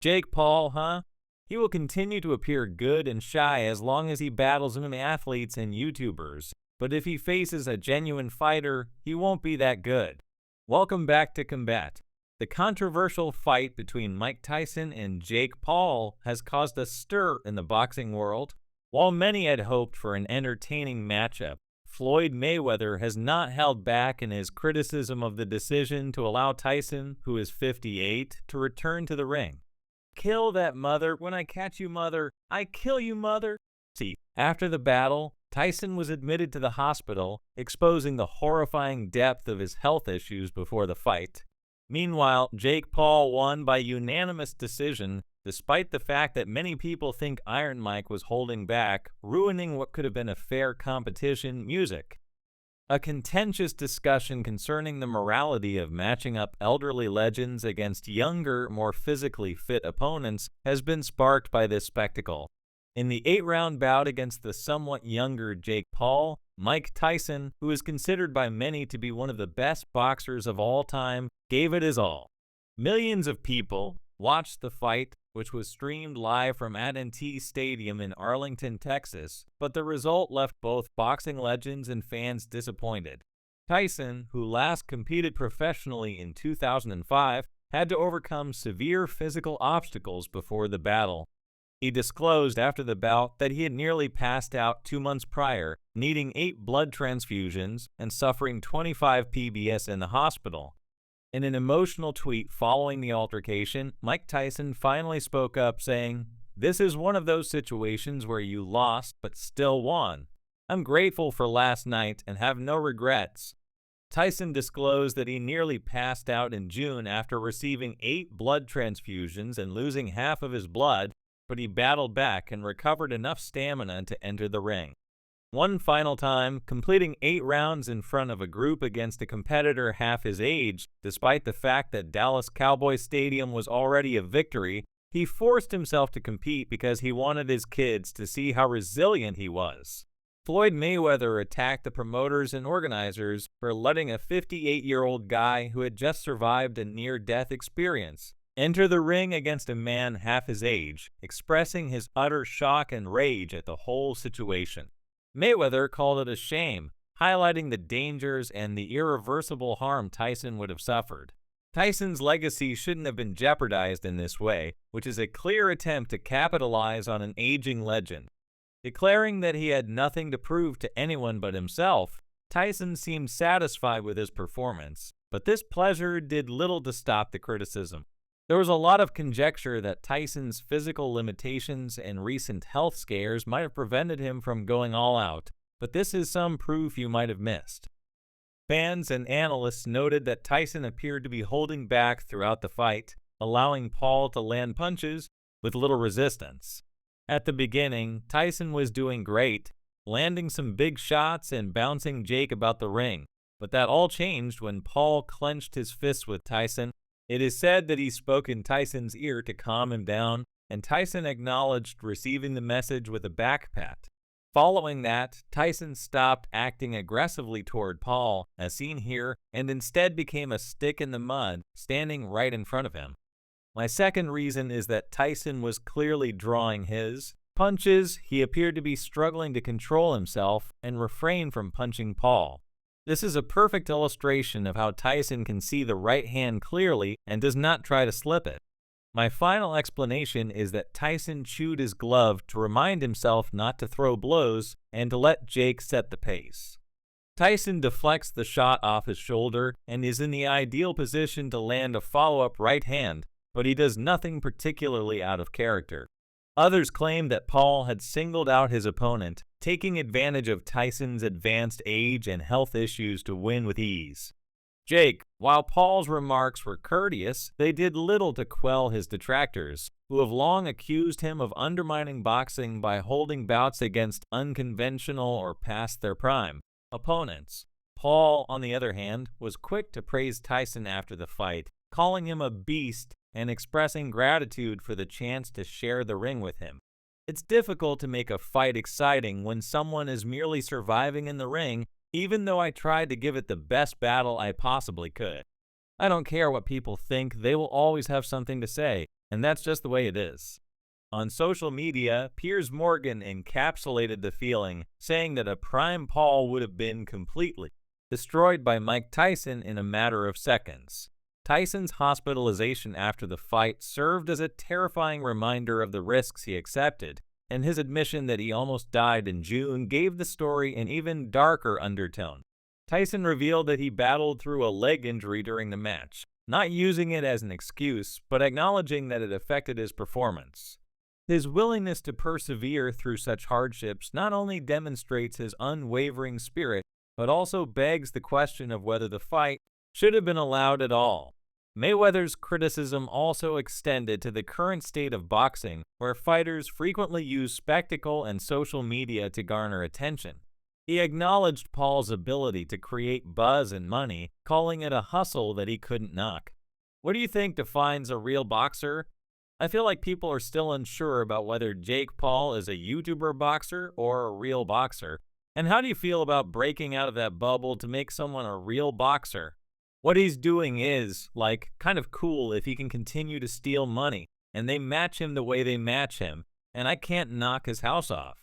Jake Paul, huh? He will continue to appear good and shy as long as he battles MMA athletes and YouTubers, but if he faces a genuine fighter, he won't be that good. Welcome back to Combat. The controversial fight between Mike Tyson and Jake Paul has caused a stir in the boxing world. While many had hoped for an entertaining matchup, Floyd Mayweather has not held back in his criticism of the decision to allow Tyson, who is 58, to return to the ring. "Kill that mother. When I catch you, mother, I kill you, mother." See, after the battle, Tyson was admitted to the hospital, exposing the horrifying depth of his health issues before the fight. Meanwhile, Jake Paul won by unanimous decision, despite the fact that many people think Iron Mike was holding back, ruining what could have been a fair competition music. A contentious discussion concerning the morality of matching up elderly legends against younger, more physically fit opponents has been sparked by this spectacle. In the 8-round bout against the somewhat younger Jake Paul, Mike Tyson, who is considered by many to be one of the best boxers of all time, gave it his all. Millions of people watched the fight, which was streamed live from AT&T Stadium in Arlington, Texas, but the result left both boxing legends and fans disappointed. Tyson, who last competed professionally in 2005, had to overcome severe physical obstacles before the battle. He disclosed after the bout that he had nearly passed out 2 months prior, needing 8 blood transfusions and suffering 25 PBS in the hospital. In an emotional tweet following the altercation, Mike Tyson finally spoke up saying, "This is one of those situations where you lost but still won. I'm grateful for last night and have no regrets." Tyson disclosed that he nearly passed out in June after receiving 8 blood transfusions and losing half of his blood, but he battled back and recovered enough stamina to enter the ring. One final time, completing 8 rounds in front of a group against a competitor half his age, despite the fact that Dallas Cowboys Stadium was already a victory, he forced himself to compete because he wanted his kids to see how resilient he was. Floyd Mayweather attacked the promoters and organizers for letting a 58-year-old guy who had just survived a near-death experience enter the ring against a man half his age, expressing his utter shock and rage at the whole situation. Mayweather called it a shame, highlighting the dangers and the irreversible harm Tyson would have suffered. Tyson's legacy shouldn't have been jeopardized in this way, which is a clear attempt to capitalize on an aging legend. Declaring that he had nothing to prove to anyone but himself, Tyson seemed satisfied with his performance, but this pleasure did little to stop the criticism. There was a lot of conjecture that Tyson's physical limitations and recent health scares might have prevented him from going all out, but this is some proof you might have missed. Fans and analysts noted that Tyson appeared to be holding back throughout the fight, allowing Paul to land punches with little resistance. At the beginning, Tyson was doing great, landing some big shots and bouncing Jake about the ring, but that all changed when Paul clenched his fists with Tyson. It is said that he spoke in Tyson's ear to calm him down, and Tyson acknowledged receiving the message with a back pat. Following that, Tyson stopped acting aggressively toward Paul, as seen here, and instead became a stick in the mud, standing right in front of him. My second reason is that Tyson was clearly drawing his punches. He appeared to be struggling to control himself and refrain from punching Paul. This is a perfect illustration of how Tyson can see the right hand clearly and does not try to slip it. My final explanation is that Tyson chewed his glove to remind himself not to throw blows and to let Jake set the pace. Tyson deflects the shot off his shoulder and is in the ideal position to land a follow-up right hand, but he does nothing particularly out of character. Others claim that Paul had singled out his opponent, taking advantage of Tyson's advanced age and health issues to win with ease. Jake, while Paul's remarks were courteous, they did little to quell his detractors, who have long accused him of undermining boxing by holding bouts against unconventional or past their prime opponents. Paul, on the other hand, was quick to praise Tyson after the fight, calling him a beast and expressing gratitude for the chance to share the ring with him. It's difficult to make a fight exciting when someone is merely surviving in the ring, even though I tried to give it the best battle I possibly could. I don't care what people think, they will always have something to say. And that's just the way it is. On social media, Piers Morgan encapsulated the feeling, saying that a prime Paul would have been completely destroyed by Mike Tyson in a matter of seconds. Tyson's hospitalization after the fight served as a terrifying reminder of the risks he accepted, and his admission that he almost died in June gave the story an even darker undertone. Tyson revealed that he battled through a leg injury during the match, not using it as an excuse, but acknowledging that it affected his performance. His willingness to persevere through such hardships not only demonstrates his unwavering spirit, but also begs the question of whether the fight should have been allowed at all. Mayweather's criticism also extended to the current state of boxing, where fighters frequently use spectacle and social media to garner attention. He acknowledged Paul's ability to create buzz and money, calling it a hustle that he couldn't knock. What do you think defines a real boxer? I feel like people are still unsure about whether Jake Paul is a YouTuber boxer or a real boxer. And how do you feel about breaking out of that bubble to make someone a real boxer? What he's doing is, kind of cool if he can continue to steal money, and they match him the way they match him, and I can't knock his house off.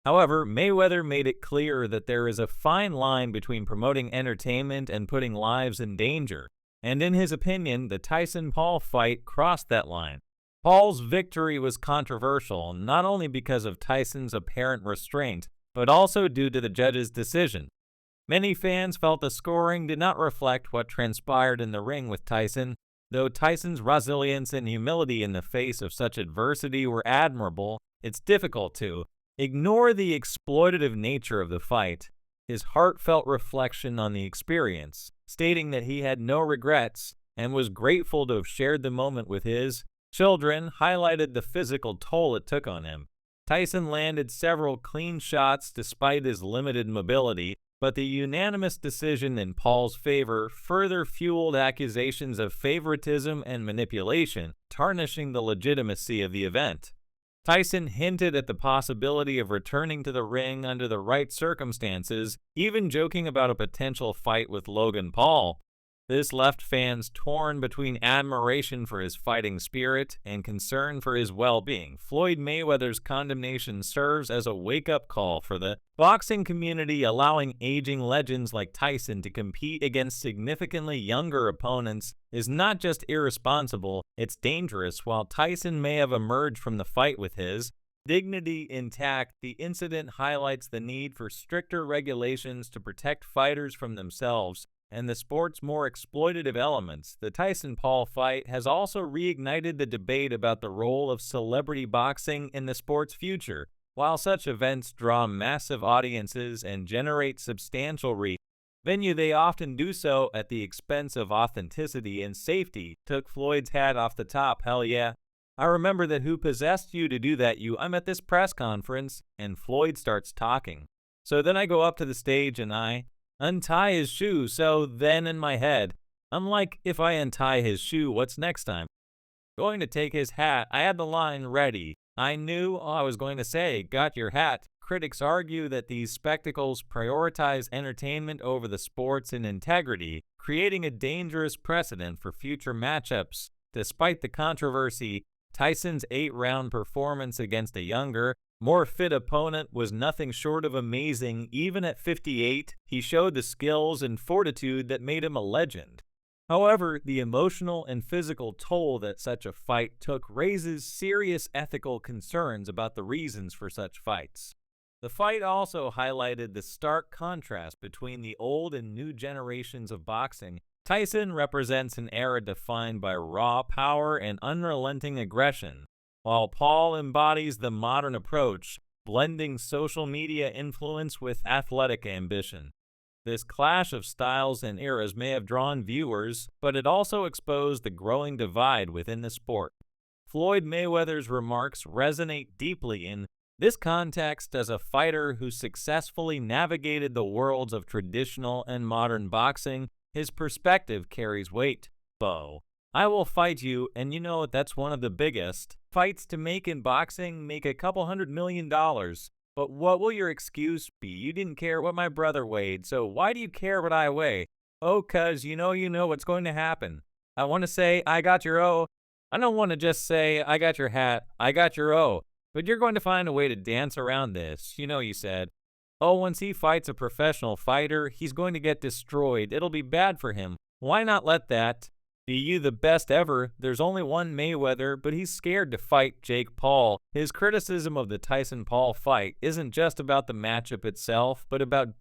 However, Mayweather made it clear that there is a fine line between promoting entertainment and putting lives in danger, and in his opinion, the Tyson-Paul fight crossed that line. Paul's victory was controversial, not only because of Tyson's apparent restraint, but also due to the judge's decision. Many fans felt the scoring did not reflect what transpired in the ring with Tyson, though Tyson's resilience and humility in the face of such adversity were admirable. It's difficult to ignore the exploitative nature of the fight. His heartfelt reflection on the experience, stating that he had no regrets and was grateful to have shared the moment with his children, highlighted the physical toll it took on him. Tyson landed several clean shots despite his limited mobility, but the unanimous decision in Paul's favor further fueled accusations of favoritism and manipulation, tarnishing the legitimacy of the event. Tyson hinted at the possibility of returning to the ring under the right circumstances, even joking about a potential fight with Logan Paul. This left fans torn between admiration for his fighting spirit and concern for his well-being. Floyd Mayweather's condemnation serves as a wake-up call for the boxing community, allowing aging legends like Tyson to compete against significantly younger opponents is not just irresponsible, it's dangerous. While Tyson may have emerged from the fight with his dignity intact, the incident highlights the need for stricter regulations to protect fighters from themselves and the sport's more exploitative elements. The Tyson-Paul fight has also reignited the debate about the role of celebrity boxing in the sport's future. While such events draw massive audiences and generate substantial revenue, they often do so at the expense of authenticity and safety. Took Floyd's hat off the top, hell yeah. I remember that. Who possessed you to do that? I'm at this press conference, and Floyd starts talking. So then I go up to the stage and I untie his shoe. So then in my head, I'm like, if I untie his shoe, what's next time? Going to take his hat. I had the line ready. I knew I was going to say, got your hat. Critics argue that these spectacles prioritize entertainment over the sports and integrity, creating a dangerous precedent for future matchups. Despite the controversy, Tyson's 8-round performance against a younger, more fit opponent was nothing short of amazing. Even at 58, he showed the skills and fortitude that made him a legend. However, the emotional and physical toll that such a fight took raises serious ethical concerns about the reasons for such fights. The fight also highlighted the stark contrast between the old and new generations of boxing. Tyson represents an era defined by raw power and unrelenting aggression, while Paul embodies the modern approach, blending social media influence with athletic ambition. This clash of styles and eras may have drawn viewers, but it also exposed the growing divide within the sport. Floyd Mayweather's remarks resonate deeply in this context. As a fighter who successfully navigated the worlds of traditional and modern boxing, his perspective carries weight. Bo, I will fight you, and that's one of the biggest fights to make in boxing, make a couple $100 million. But what will your excuse be? You didn't care what my brother weighed, so why do you care what I weigh? Oh, 'cause you know what's going to happen. I want to say, I got your I don't want to just say, I got your hat, I got your O, but you're going to find a way to dance around this. You said. Oh, once he fights a professional fighter, he's going to get destroyed. It'll be bad for him. Why not let that be you the best ever? There's only one Mayweather, but he's scared to fight Jake Paul. His criticism of the Tyson-Paul fight isn't just about the matchup itself, but about